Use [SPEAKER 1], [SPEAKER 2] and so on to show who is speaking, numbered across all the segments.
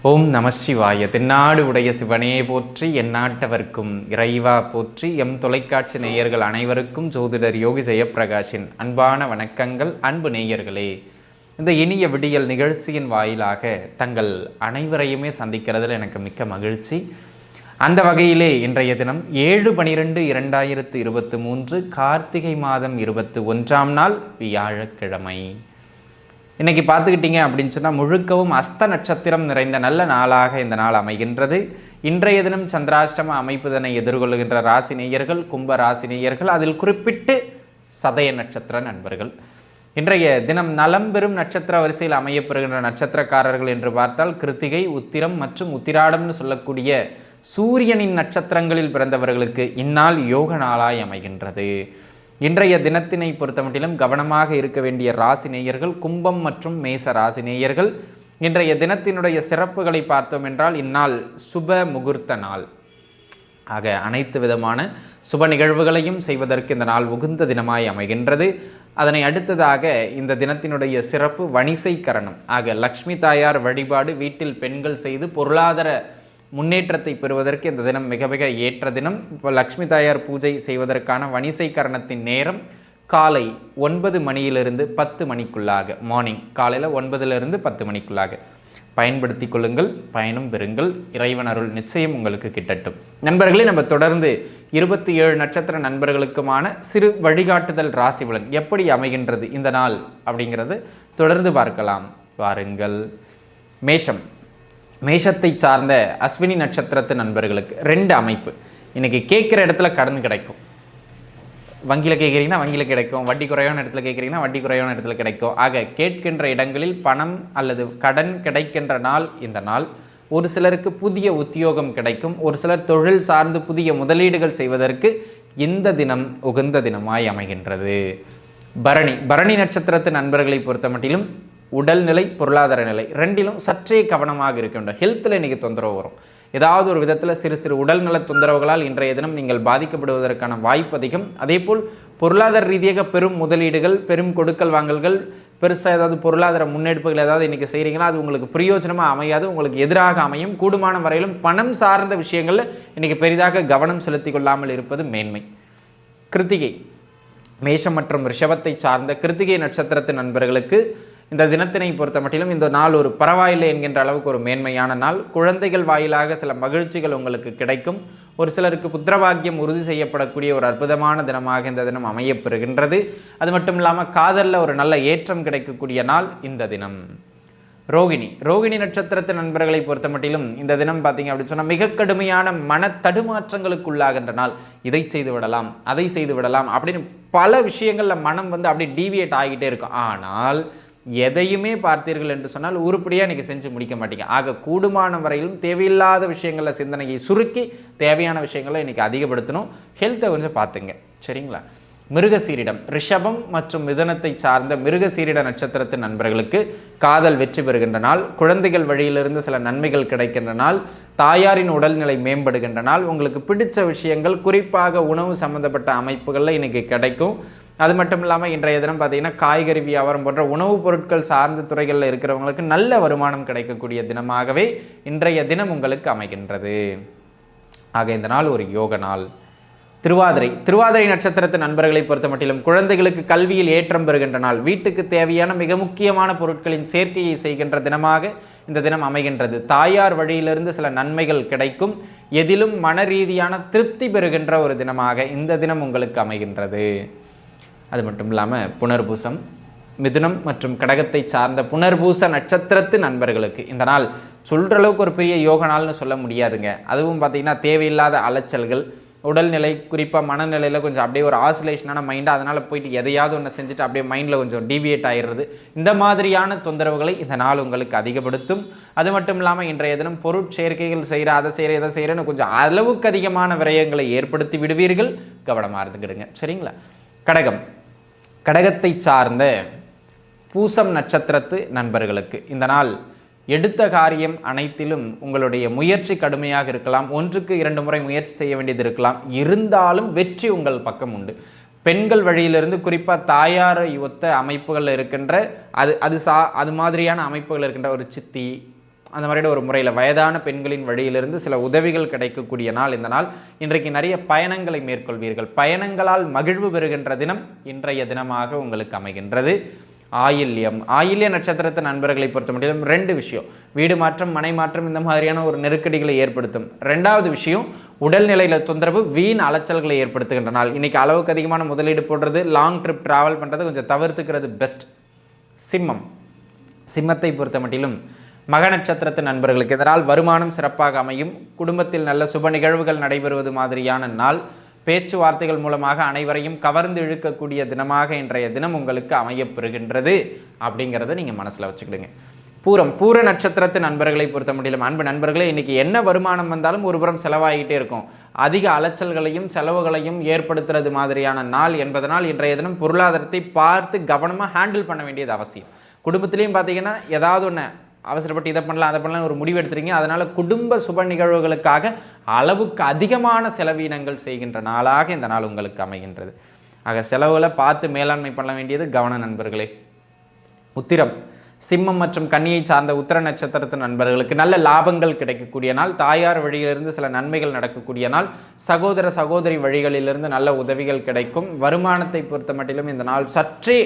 [SPEAKER 1] ஓம் நம சிவாய. தென்னாடு உடைய சிவனே போற்றி, எந்நாட்டவர்க்கும் இறைவா போற்றி. எம் தொலைக்காட்சி நேயர்கள் அனைவருக்கும் ஜோதிடர் யோகி ஜெயப்பிரகாஷின் அன்பான வணக்கங்கள். அன்பு நேயர்களே, இந்த இனிய விடியல் நிகழ்ச்சியின் வாயிலாக தங்கள் அனைவரையுமே சந்திக்கிறதுல எனக்கு மிக்க மகிழ்ச்சி. அந்த வகையிலே இன்றைய தினம் 7/12/2023 கார்த்திகை மாதம் 21ஆம் நாள் வியாழக்கிழமை. இன்றைக்கி பார்த்துக்கிட்டிங்க அப்படின்னு சொன்னால் முழுக்கவும் அஸ்த நட்சத்திரம் நிறைந்த நல்ல நாளாக இந்த நாள் அமைகின்றது. இன்றைய தினம் சந்திராஷ்டம அமைப்புதனை எதிர்கொள்கின்ற ராசி நேயர்கள் கும்ப ராசி நேயர்கள், அதில் குறிப்பிட்டு சதய நட்சத்திர நண்பர்கள். இன்றைய தினம் நலம் பெறும் நட்சத்திர வரிசையில் அமையப்பெறுகின்ற நட்சத்திரக்காரர்கள் என்று பார்த்தால் கிருத்திகை, உத்திரம் மற்றும் உத்திராடம்னு சொல்லக்கூடிய சூரியனின் நட்சத்திரங்களில் பிறந்தவர்களுக்கு இந்நாள் யோக நாளாய் அமைகின்றது. இன்றைய தினத்தினை பொறுத்தமட்டிலும் கவனமாக இருக்க வேண்டிய ராசி நேயர்கள் கும்பம் மற்றும் மேச ராசி நேயர்கள். இன்றைய தினத்தினுடைய சிறப்புகளை பார்த்தோம் என்றால் இந்நாள் சுப முகூர்த்த நாள் ஆக அனைத்து விதமான சுப நிகழ்வுகளையும் செய்வதற்கு இந்த நாள் உகந்த தினமாய் அமைகின்றது. அதனை அடுத்ததாக இந்த தினத்தினுடைய சிறப்பு வணிசை கரணம் ஆக லக்ஷ்மி தாயார் வழிபாடு வீட்டில் பெண்கள் செய்து பொருளாதார முன்னேற்றத்தை பெறுவதற்கு இந்த தினம் மிக மிக ஏற்ற தினம். இப்போ லக்ஷ்மி தாயார் பூஜை செய்வதற்கான வணிசை கரணத்தின் நேரம் காலை 9 மணியிலிருந்து 10 மணிக்குள்ளாக, மார்னிங் காலையில் 9லிருந்து 10 மணிக்குள்ளாக பயன்படுத்தி கொள்ளுங்கள், பயனும் பெறுங்கள். இறைவன் அருள் நிச்சயம் உங்களுக்கு கிட்டட்டும். நண்பர்களே, நம்ம தொடர்ந்து 27 நட்சத்திர நண்பர்களுக்குமான சிறு வழிகாட்டுதல் ராசி பலன் எப்படி அமைகின்றது இந்த நாள் அப்படிங்கிறது தொடர்ந்து பார்க்கலாம் வாருங்கள். மேஷம். மேஷத்தை சார்ந்த அஸ்வினி நட்சத்திரத்து நண்பர்களுக்கு 2 அமைப்பு. இன்றைக்கி கேட்குற இடத்துல கடன் கிடைக்கும். வங்கியில் கேட்குறீங்கன்னா வங்கியில் கிடைக்கும், வட்டி குறைவான இடத்துல கேட்குறீங்கன்னா வட்டி குறைவான இடத்துல கிடைக்கும். ஆக கேட்கின்ற இடங்களில் பணம் அல்லது கடன் கிடைக்கின்ற நாள் இந்த நாள். ஒரு சிலருக்கு புதிய உத்தியோகம் கிடைக்கும், ஒரு சிலர் தொழில் சார்ந்து புதிய முதலீடுகள் செய்வதற்கு இந்த தினம் உகந்த தினமாய் அமைகின்றது. பரணி. பரணி நட்சத்திரத்து நண்பர்களை பொறுத்த மட்டிலும் உடல்நிலை பொருளாதார நிலை ரெண்டிலும் சற்றே கவனமாக இருக்க வேண்டும். ஹெல்த்தில் இன்றைக்கி தொந்தரவு வரும். ஏதாவது ஒரு விதத்தில் சிறு சிறு உடல்நல தொந்தரவுகளால் இன்றைய தினம் நீங்கள் பாதிக்கப்படுவதற்கான வாய்ப்பு அதிகம். அதேபோல் பொருளாதார ரீதியாக பெரும் முதலீடுகள், பெரும் கொடுக்கல் வாங்கல்கள், பெருசாக ஏதாவது பொருளாதார முன்னெடுப்புகள் ஏதாவது இன்றைக்கி செய்கிறீங்களா அது உங்களுக்கு பிரயோஜனமாக அமையாது, உங்களுக்கு எதிராக அமையும். கூடுமான வரையிலும் பணம் சார்ந்த விஷயங்களில் இன்றைக்கி பெரிதாக கவனம் செலுத்தி கொள்ளாமல் இருப்பது மேன்மை. கிருத்திகை. மேஷம் மற்றும் ரிஷபத்தை சார்ந்த கிருத்திகை நட்சத்திரத்து நண்பர்களுக்கு இந்த தினத்தினை பொறுத்த மட்டிலும் இந்த நாள் ஒரு பரவாயில்லை என்கின்ற அளவுக்கு ஒரு மேன்மையான நாள். குழந்தைகள் வாயிலாக சில மகிழ்ச்சிகள் உங்களுக்கு கிடைக்கும். ஒரு சிலருக்கு புத்திரபாக்கியம் உறுதி செய்யப்படக்கூடிய ஒரு அற்புதமான தினமாக இந்த தினம் அமையப்பெறுகின்றது. அது மட்டும் இல்லாமல் காதலில் ஒரு நல்ல ஏற்றம் கிடைக்கக்கூடிய நாள் இந்த தினம். ரோகிணி. ரோகிணி நட்சத்திரத்து நண்பர்களை பொறுத்த மட்டிலும் இந்த தினம் பார்த்தீங்க அப்படின்னு சொன்னால் மிக கடுமையான மன தடுமாற்றங்களுக்கு உள்ளாகின்ற நாள். இதை செய்து விடலாம், அதை செய்து விடலாம் அப்படின்னு பல விஷயங்களில் மனம் அப்படியே டீவியேட் ஆகிட்டே இருக்கும். ஆனால் எதையுமே பார்த்தீர்கள் என்று சொன்னால் உருப்படியாக இன்றைக்கி செஞ்சு முடிக்க மாட்டீங்க. ஆக கூடுமான வரையிலும் தேவையில்லாத விஷயங்களில் சிந்தனையை சுருக்கி தேவையான விஷயங்களை இன்றைக்கி அதிகப்படுத்தணும். ஹெல்த்தை கொஞ்சம் பார்த்துங்க, சரிங்களா? மிருகசீரிடம். ரிஷபம் மற்றும் மிதுனத்தை சார்ந்த மிருகசீரிட நட்சத்திரத்தின் நண்பர்களுக்கு காதல் வெற்றி பெறுகின்ற நாள். குழந்தைகள் வழியிலிருந்து சில நன்மைகள் கிடைக்கின்ற நாள். தாயாரின் உடல்நிலை மேம்படுகின்ற நாள். உங்களுக்கு பிடித்த விஷயங்கள் குறிப்பாக உணவு சம்பந்தப்பட்ட அமைப்புகளில் இன்றைக்கி கிடைக்கும். அது மட்டும் இல்லாமல் இன்றைய தினம் பார்த்தீங்கன்னா காய்கறி வியாபாரம் போன்ற உணவுப் பொருட்கள் சார்ந்த துறைகளில் இருக்கிறவங்களுக்கு நல்ல வருமானம் கிடைக்கக்கூடிய தினமாகவே இன்றைய தினம் உங்களுக்கு அமைகின்றது. ஆக இந்த நாள் ஒரு யோக நாள். திருவாதிரை. திருவாதிரை நட்சத்திரத்து நண்பர்களை பொறுத்த மட்டிலும் குழந்தைகளுக்கு கல்வியில் ஏற்றம் பெறுகின்ற நாள். வீட்டுக்கு தேவையான மிக முக்கியமான பொருட்களின் சேர்க்கையை செய்கின்ற தினமாக இந்த தினம் அமைகின்றது. தாயார் வழியிலிருந்து சில நன்மைகள் கிடைக்கும். எதிலும் மன ரீதியான திருப்தி பெறுகின்ற ஒரு தினமாக இந்த தினம் உங்களுக்கு அமைகின்றது. அது மட்டும் இல்லாமல் புனர்பூசம். மிதுனம் மற்றும் கடகத்தை சார்ந்த புனர்பூச நட்சத்திரத்து நண்பர்களுக்கு இந்த நாள் சொல்கிற அளவுக்கு ஒரு பெரிய யோக நாள்னு சொல்ல முடியாதுங்க. அதுவும் பார்த்திங்கன்னா தேவையில்லாத அலைச்சல்கள், உடல்நிலை குறிப்பாக மனநிலையில் கொஞ்சம் அப்படியே ஒரு ஆசிலேஷனான மைண்டு, அதனால் போயிட்டு எதையாவது ஒன்று செஞ்சுட்டு அப்படியே மைண்டில் கொஞ்சம் டீவியேட் ஆகிடுறது. இந்த மாதிரியான தொந்தரவுகளை இந்த நாள் உங்களுக்கு அதிகப்படுத்தும். அது மட்டும் இல்லாமல் இன்றைய தினம் பொருட்சேர்க்கைகள் செய்கிற அதை செய்கிற எதை செய்கிறேன்னு கொஞ்சம் அளவுக்கு அதிகமான விரயங்களை ஏற்படுத்தி விடுவீர்கள். கவனமாக இருந்துக்கிடுங்க, சரிங்களா? கடகம். கடகத்தை சார்ந்த பூசம் நட்சத்திரத்து நண்பர்களுக்கு இந்த நாள் எடுத்த காரியம் அனைத்திலும் உங்களுடைய முயற்சி கடுமையாக இருக்கலாம். 1க்கு 2 முறை முயற்சி செய்ய வேண்டியது இருக்கலாம். இருந்தாலும் வெற்றி உங்கள் பக்கம் உண்டு. பெண்கள் வழியிலிருந்து குறிப்பாக தாயாரை ஒத்த அமைப்புகள் இருக்கின்ற அது மாதிரியான அமைப்புகள் இருக்கின்ற ஒரு சித்தி, அந்த மாதிரியான ஒரு முறையில் வயதான பெண்களின் வழியிலிருந்து சில உதவிகள் கிடைக்கக்கூடிய நாள் இந்த நாள். இன்றைக்கு நிறைய பயணங்களை மேற்கொள்வீர்கள். பயணங்களால் மகிழ்வு பெறுகின்ற தினம் இன்றைய தினமாக உங்களுக்கு அமைகின்றது. ஆயில்ய நட்சத்திரத்து நண்பர்களை பொறுத்த மட்டும் 2 விஷயம், வீடு மாற்றம், மனை மாற்றம், இந்த மாதிரியான ஒரு நெருக்கடிகளை ஏற்படுத்தும். 2வது விஷயம், உடல்நிலையில் தொந்தரவு, வீண் அலைச்சல்களை ஏற்படுத்துகின்ற நாள். இன்னைக்கு அளவுக்கு அதிகமான முதலீடு போடுறது, லாங் ட்ரிப் டிராவல் பண்ணுறது கொஞ்சம் தவிர்த்துக்கிறது பெஸ்ட். சிம்மத்தை பொறுத்த மட்டிலும் மக நட்சத்திரத்து நண்பர்களுக்கு இதனால் வருமானம் சிறப்பாக அமையும். குடும்பத்தில் நல்ல சுப நிகழ்வுகள் நடைபெறுவது மாதிரியான நாள். பேச்சுவார்த்தைகள் மூலமாக அனைவரையும் கவர்ந்து இழுக்கக்கூடிய தினமாக இன்றைய தினம் உங்களுக்கு அமையப்பெறுகின்றது அப்படிங்கிறத நீங்கள் மனசில் வச்சுக்கிடுங்க. பூர நட்சத்திரத்து நண்பர்களை பொறுத்த முடியல அன்பு நண்பர்களே, இன்னைக்கு என்ன வருமானம் வந்தாலும் ஒரு புறம் செலவாகிட்டே இருக்கும். அதிக அலைச்சல்களையும் செலவுகளையும் ஏற்படுத்துறது மாதிரியான நாள் என்பதனால் இன்றைய தினம் பொருளாதாரத்தை பார்த்து கவனமாக ஹேண்டில் பண்ண வேண்டியது அவசியம். குடும்பத்திலையும் பார்த்தீங்கன்னா ஏதாவது ஒன்று அவசரப்பட்டு இதை பண்ணலாம் அதை பண்ணலாம் ஒரு முடிவு எடுத்துறீங்க. அதனால் குடும்ப சுப நிகழ்வுகளுக்காக அளவுக்கு அதிகமான செலவீனங்கள் செய்கின்ற நாளாக இந்த நாள் உங்களுக்கு அமைகின்றது. ஆக செலவுகளை பார்த்து மேலாண்மை பண்ண வேண்டியது கவன நண்பர்களே. உத்திரம், சிம்மம் மற்றும் கன்னியை சார்ந்த உத்திர நட்சத்திரத்து நண்பர்களுக்கு நல்ல லாபங்கள் கிடைக்கக்கூடிய நாள். தாயார் வழியிலிருந்து சில நன்மைகள் நடக்கக்கூடிய நாள். சகோதர சகோதரி வழிகளிலிருந்து நல்ல உதவிகள் கிடைக்கும். வருமானத்தை பொறுத்த மட்டிலும் இந்த நாள் சற்றே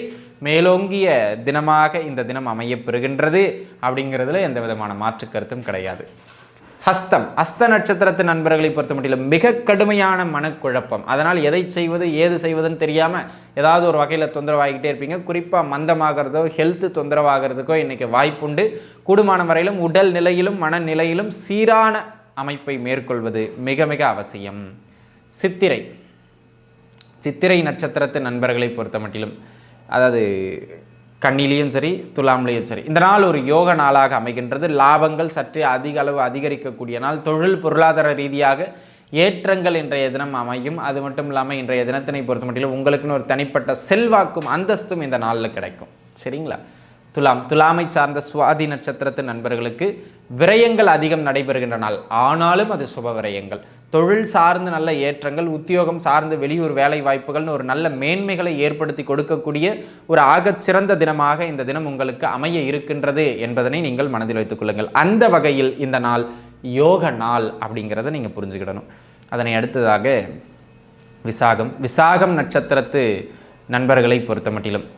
[SPEAKER 1] மேலோங்கிய தினமாக இந்த தினம் அமையப்பெறுகின்றது அப்படிங்கிறதுல எந்த விதமான மாற்று கருத்தும் கிடையாது. ஹஸ்த நட்சத்திரத்து நண்பர்களை பொறுத்த மட்டிலும் மிக கடுமையான மனக்குழப்பம். அதனால் எதை செய்வது ஏது செய்வதுன்னு தெரியாமல் ஏதாவது ஒரு வகையில் தொந்தரவாகிக்கிட்டே இருப்பீங்க. குறிப்பாக மந்தமாகிறதோ ஹெல்த்து தொந்தரவாகிறதுக்கோ இன்றைக்கி வாய்ப்புண்டு. கூடுமான வரையிலும் உடல் நிலையிலும் மனநிலையிலும் சீரான அமைப்பை மேற்கொள்வது மிக மிக அவசியம். சித்திரை நட்சத்திரத்து நண்பர்களை பொறுத்த மட்டிலும் அதாவது கன்னிலையும் சரி துலாம்லையும் சரி இந்த நாள் ஒரு யோக நாளாக அமைகின்றது. லாபங்கள் சற்றே அதிக அளவு அதிகரிக்கக்கூடிய நாள். தொழில் பொருளாதார ரீதியாக ஏற்றங்கள் இன்றைய தினம் அமையும். அது மட்டும் இல்லாமல் இன்றைய தினத்தினை பொறுத்த மட்டும் உங்களுக்குன்னு ஒரு தனிப்பட்ட செல்வாக்கும் அந்தஸ்தும் இந்த நாளில் கிடைக்கும். சரிங்களா? துலாமை சார்ந்த சுவாதி நட்சத்திரத்து நண்பர்களுக்கு விரயங்கள் அதிகம் நடைபெறுகின்ற நாள். ஆனாலும் அது சுப விரயங்கள். தொழில் சார்ந்து நல்ல ஏற்றங்கள், உத்தியோகம் சார்ந்து வெளியூர் வேலை வாய்ப்புகள்னு ஒரு நல்ல மேன்மைகளை ஏற்படுத்தி கொடுக்கக்கூடிய ஒரு ஆகச்சிறந்த தினமாக இந்த தினம் உங்களுக்கு அமைய இருக்கின்றது என்பதனை நீங்கள் மனதில் வைத்துக் கொள்ளுங்கள். அந்த வகையில் இந்த நாள் யோக நாள் அப்படிங்கிறத நீங்கள் புரிஞ்சுக்கிடணும். அதனை அடுத்ததாக விசாகம் நட்சத்திரத்து நண்பர்களை பொறுத்த மட்டிலும்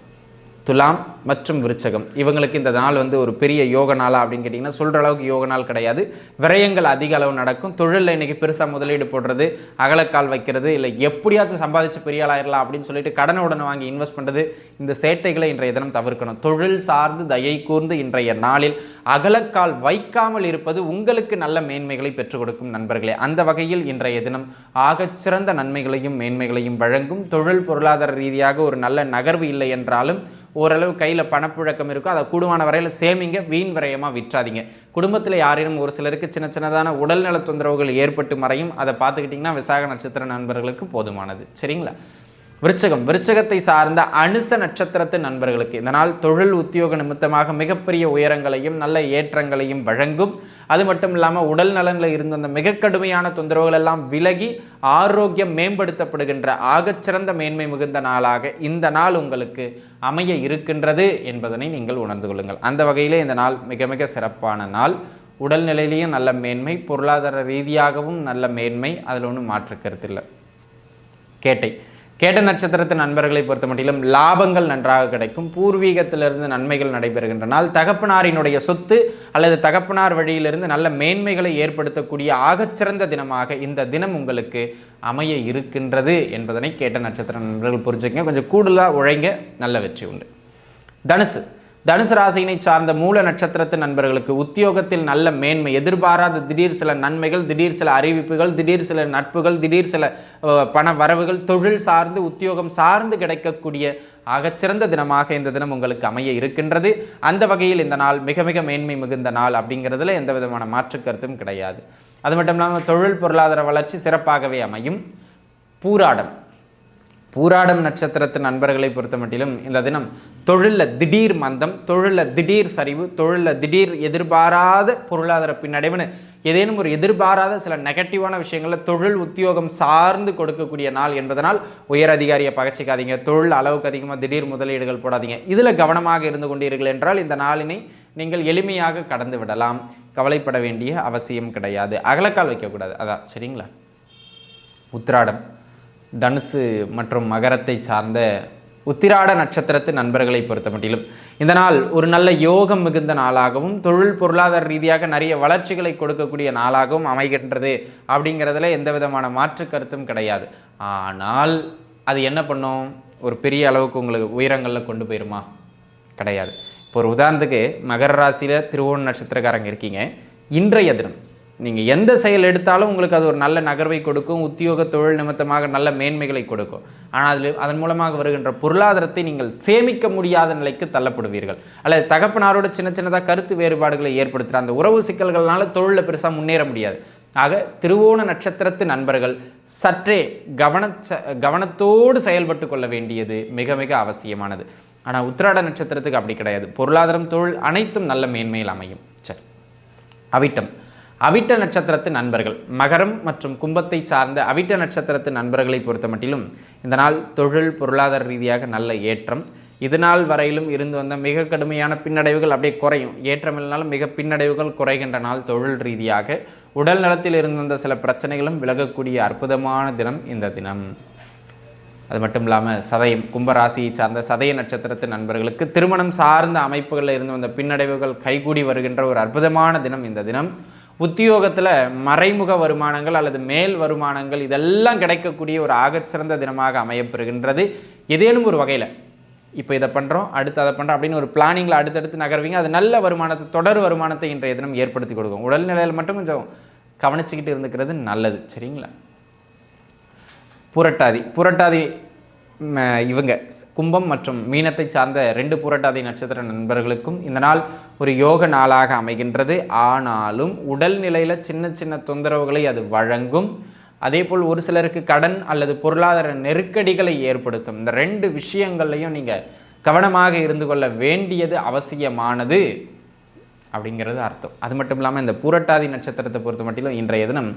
[SPEAKER 1] துலாம் மற்றும் விருச்சகம் இவங்களுக்கு இந்த நாள் ஒரு பெரிய யோக நாளா அப்படின்னு கேட்டிங்கன்னா சொல்கிற அளவுக்கு யோக நாள் கிடையாது. விரயங்கள் அதிக அளவு நடக்கும். தொழிலில் இன்றைக்கி பெருசாக முதலீடு போடுறது, அகலக்கால் வைக்கிறது, இல்லை எப்படியாச்சும் சம்பாதிச்சு பெரிய ஆளாயிரலாம் அப்படின்னு சொல்லிட்டு கடனை வாங்கி இன்வெஸ்ட் பண்ணுறது, இந்த சேட்டைகளை இன்றைய தினம் தவிர்க்கணும். தொழில் சார்ந்து தயை கூர்ந்து இன்றைய நாளில் அகலக்கால் வைக்காமல் இருப்பது உங்களுக்கு நல்ல மேன்மைகளை பெற்றுக் கொடுக்கும் நண்பர்களே. அந்த வகையில் இன்றைய தினம் ஆகச்சிறந்த நன்மைகளையும் மேன்மைகளையும் வழங்கும். தொழில் பொருளாதார ரீதியாக ஒரு நல்ல நகர்வு இல்லை என்றாலும் ஓரளவு கையில் பணப்புழக்கம் இருக்கும். அதை கூடுமான வரையில் சேமிங்க, வீண் விரயமாக விற்றாதீங்க. குடும்பத்தில் யாரேனும் ஒரு சிலருக்கு சின்னதான உடல்நல தொந்தரவுகள் ஏற்பட்டு மறையும். அதை பார்த்துக்கிட்டிங்கன்னா விசாக நட்சத்திர நண்பர்களுக்கு போதுமானது. சரிங்களா? விருச்சகத்தை சார்ந்த அனுச நட்சத்திரத்து நண்பர்களுக்கு இந்த நாள் தொழில் உத்தியோக நிமித்தமாக மிகப்பெரிய உயரங்களையும் நல்ல ஏற்றங்களையும் வழங்கும். அது மட்டும் இல்லாமல் உடல் நலனில் இருந்த அந்த மிக கடுமையான தொந்தரவுகள் எல்லாம் விலகி ஆரோக்கியம் மேம்படுத்தப்படுகின்ற ஆகச்சிறந்த மேன்மை மிகுந்த நாளாக இந்த நாள் உங்களுக்கு அமைய இருக்கின்றது என்பதனை நீங்கள் உணர்ந்து கொள்ளுங்கள். அந்த வகையிலே இந்த நாள் மிக மிக சிறப்பான நாள். உடல்நிலையிலையும் நல்ல மேன்மை, பொருளாதார ரீதியாகவும் நல்ல மேன்மை, அதில் ஒன்றும் மாற்று கருத்தில்லை. கேட்ட நட்சத்திரத்து நண்பர்களை பொறுத்த மட்டிலும் லாபங்கள் நன்றாக கிடைக்கும். பூர்வீகத்திலிருந்து நன்மைகள் நடைபெறுகின்ற நாள். தகப்பனாரினுடைய சொத்து அல்லது தகப்பனார் வழியிலிருந்து நல்ல மேன்மைகளை ஏற்படுத்தக்கூடிய ஆகச்சிறந்த தினமாக இந்த தினம் உங்களுக்கு அமைய இருக்கின்றது என்பதனை கேட்ட நட்சத்திர நண்பர்கள் புரிஞ்சுக்கங்க. கொஞ்சம் கூடுதலாக உழைங்க, நல்ல வெற்றி உண்டு. தனுசு ராசியினை சார்ந்த மூல நட்சத்திரத்து நண்பர்களுக்கு உத்தியோகத்தில் நல்ல மேன்மை, எதிர்பாராத திடீர் சில நன்மைகள், திடீர் சில அறிவிப்புகள், திடீர் சில நட்புகள், திடீர் சில பண வரவுகள், தொழில் சார்ந்து உத்தியோகம் சார்ந்து கிடைக்கக்கூடிய ஆகச்சிறந்த தினமாக இந்த தினம் உங்களுக்கு அமைய இருக்கின்றது. அந்த வகையில் இந்த நாள் மிக மிக மேன்மை மிகுந்த நாள் அப்படிங்கிறதுல எந்த விதமான மாற்று கருத்தும் கிடையாது. அது மட்டும் இல்லாமல் தொழில் பொருளாதார வளர்ச்சி சிறப்பாகவே அமையும். பூராடம் நட்சத்திரத்து நண்பர்களை பொறுத்த மட்டிலும் இந்த தினம் தொழிலில் திடீர் மந்தம், தொழிலில் திடீர் சரிவு, தொழிலில் திடீர் எதிர்பாராத பொருளாதார பின்னடைவுன்னு ஏதேனும் ஒரு எதிர்பாராத சில நெகட்டிவான விஷயங்களில் தொழில் உத்தியோகம் சார்ந்து கொடுக்கக்கூடிய நாள் என்பதனால் உயர் அதிகாரியை பகச்சிக்காதீங்க. தொழில் அளவுக்கு அதிகமாக திடீர் முதலீடுகள் போடாதீங்க. இதில் கவனமாக இருந்து கொண்டீர்கள் என்றால் இந்த நாளினை நீங்கள் எளிமையாக கடந்து விடலாம். கவலைப்பட வேண்டிய அவசியம் கிடையாது. அகலக்கால் வைக்கக்கூடாது, அதான் சரிங்களா. உத்திராடம், தனுசு மற்றும் மகரத்தை சார்ந்த உத்திராட நட்சத்திரத்து நண்பர்களை பொறுத்த மட்டிலும் இந்த நாள் ஒரு நல்ல யோகம் மிகுந்த நாளாகவும் தொழில் பொருளாதார ரீதியாக நிறைய வளர்ச்சிகளை கொடுக்கக்கூடிய நாளாகவும் அமைகின்றது. அப்படிங்கிறதுல எந்த விதமான மாற்று கருத்தும் கிடையாது. ஆனால் அது என்ன பண்ணும், ஒரு பெரிய அளவுக்கு உங்களுக்கு உயரங்களில் கொண்டு போயிருமா? கிடையாது. இப்போ ஒரு உதாரணத்துக்கு மகர ராசியில் திருவோண நட்சத்திரக்காரங்க இருக்கீங்க. இன்றைய தினம் நீங்கள் எந்த செயல் எடுத்தாலும் உங்களுக்கு அது ஒரு நல்ல நகர்வை கொடுக்கும், உத்தியோக தொழில் நிமித்தமாக நல்ல மேன்மைகளை கொடுக்கும். ஆனால் அதன் மூலமாக வருகின்ற பொருளாதாரத்தை நீங்கள் சேமிக்க முடியாத நிலைக்கு தள்ளப்படுவீர்கள். அல்லது தகப்பனாரோட சின்ன சின்னதாக கருத்து வேறுபாடுகளை ஏற்படுத்துகிற அந்த உறவு சிக்கல்கள்னால தொழிலில் பெருசாக முன்னேற முடியாது. ஆக திருவோண நட்சத்திரத்து நண்பர்கள் சற்றே கவனத்தோடு செயல்பட்டு கொள்ள வேண்டியது மிக மிக அவசியமானது. ஆனால் உத்திராட நட்சத்திரத்துக்கு அப்படி கிடையாது. பொருளாதாரம் தொழில் அனைத்தும் நல்ல மேன்மையில் அமையும். சரி, அவிட்டம், அவிட்ட நட்சத்திரத்து நண்பர்கள், மகரம் மற்றும் கும்பத்தை சார்ந்த அவிட்ட நட்சத்திரத்து நண்பர்களை பொறுத்த மட்டிலும் இந்த நாள் தொழில் பொருளாதார ரீதியாக நல்ல ஏற்றம். இது நாள் வரையிலும் இருந்து வந்த மிக கடுமையான பின்னடைவுகள் அப்படியே குறையும். ஏற்றம் இல்லைனாலும் மிக பின்னடைவுகள் குறைகின்ற நாள். தொழில் ரீதியாக உடல் நலத்தில் இருந்து வந்த சில பிரச்சனைகளும் விலகக்கூடிய அற்புதமான தினம் இந்த தினம். அது மட்டும் இல்லாமல் சதயம், கும்பராசியை சார்ந்த சதய நட்சத்திரத்து நண்பர்களுக்கு திருமணம் சார்ந்த அமைப்புகளில் இருந்து வந்த பின்னடைவுகள் கைகூடி வருகின்ற ஒரு அற்புதமான தினம் இந்த தினம். உத்தியோகத்தில் மறைமுக வருமானங்கள் அல்லது மேல் வருமானங்கள் இதெல்லாம் கிடைக்கக்கூடிய ஒரு ஆகச்சிறந்த தினமாக அமையப்பெறுகின்றது. ஏதேனும் ஒரு வகையில் இப்போ இதை பண்ணுறோம், அடுத்து அதை பண்ணுறோம் அப்படின்னு ஒரு பிளானிங்கில் அடுத்தடுத்து நகர்வீங்க. அது நல்ல வருமானத்தை, தொடர் வருமானத்தை இன்றைய தினம் ஏற்படுத்தி கொடுக்கும். உடல்நிலையில் மட்டும் கொஞ்சம் கவனிச்சுக்கிட்டு இருந்துக்கிறது நல்லது, சரிங்களா. புரட்டாதி, புரட்டாதி இவங்க கும்பம் மற்றும் மீனத்தை சார்ந்த 2 புரட்டாதி நட்சத்திர நண்பர்களுக்கும் இந்த நாள் ஒரு யோக நாளாக அமைகின்றது. ஆனாலும் உடல்நிலையில் சின்ன சின்ன தொந்தரவுகளை அது வழங்கும். அதேபோல் ஒரு சிலருக்கு கடன் அல்லது பொருளாதார நெருக்கடிகளை ஏற்படுத்தும். இந்த 2 விஷயங்கள்லையும் நீங்கள் கவனமாக இருந்து கொள்ள வேண்டியது அவசியமானது அப்படிங்கிறது அர்த்தம். அது மட்டும் இல்லாமல் இந்த பூரட்டாதி நட்சத்திரத்தை பொறுத்த மட்டிலும் இன்றைய தினம்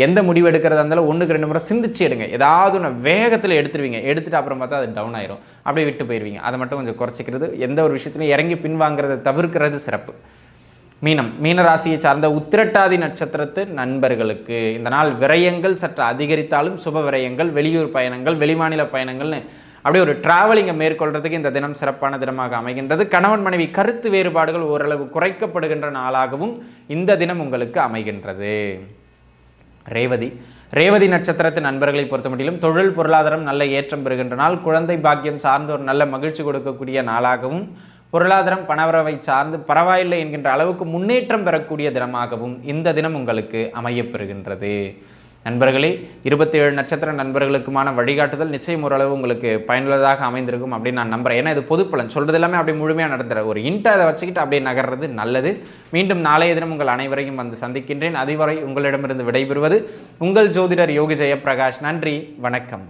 [SPEAKER 1] எந்த முடிவு எடுக்கிறதா இருந்தாலும் 1-2 முறை சிந்திச்சு எடுங்க. ஏதாவது ஒன்று வேகத்தில் எடுத்துருவீங்க, எடுத்துகிட்டு அப்புறம் பார்த்தா அது டவுன் ஆயிரும், அப்படியே விட்டு போயிடுவீங்க. அதை மட்டும் கொஞ்சம் குறைச்சிக்கிறது, எந்த ஒரு விஷயத்துலையும் இறங்கி பின்வாங்கிறத தவிர்க்கிறது சிறப்பு. மீனம், மீனராசியை சார்ந்த உத்திரட்டாதி நட்சத்திரத்து நண்பர்களுக்கு இந்த நாள் விரயங்கள் சற்று அதிகரித்தாலும் சுப விரயங்கள், வெளியூர் பயணங்கள், வெளிமாநில பயணங்கள்னு அப்படியே ஒரு டிராவலிங்கை மேற்கொள்றதுக்கு இந்த தினம் சிறப்பான தினமாக அமைகின்றது. கணவன் மனைவி கருத்து வேறுபாடுகள் ஓரளவு குறைக்கப்படுகின்ற நாளாகவும் இந்த தினம் உங்களுக்கு அமைகின்றது. ரேவதி, ரேவதி நட்சத்திரத்து நண்பர்களை பொறுத்த மட்டிலும் தொழில் பொருளாதாரம் நல்ல ஏற்றம் பெறுகின்ற நாள். குழந்தை பாக்கியம் சார்ந்து ஒரு நல்ல மகிழ்ச்சி கொடுக்கக்கூடிய நாளாகவும், பொருளாதாரம் பணவரவை சார்ந்து பரவாயில்லை என்கின்ற அளவுக்கு முன்னேற்றம் பெறக்கூடிய தினமாகவும் இந்த தினம் உங்களுக்கு அமையப்பெறுகின்றது. நண்பர்களே, 27 நட்சத்திர நண்பர்களுக்குமான வழிகாட்டுதல் நிச்சயம் ஓரளவு உங்களுக்கு பயனுள்ளதாக அமைந்திருக்கும் அப்படின்னு நான் நம்புறேன். ஏன்னா இது பொது பலன், சொல்றது எல்லாமே அப்படியே முழுமையாக நடந்துற ஒரு இன்ட்டை அதை வச்சுக்கிட்டு அப்படியே நகர்றது நல்லது. மீண்டும் நாளைய தினம் உங்கள் அனைவரையும் வந்து சந்திக்கின்றேன். அதுவரை உங்களிடமிருந்து விடைபெறுவது உங்கள் ஜோதிடர் யோகி ஜெயப்பிரகாஷ். நன்றி, வணக்கம்.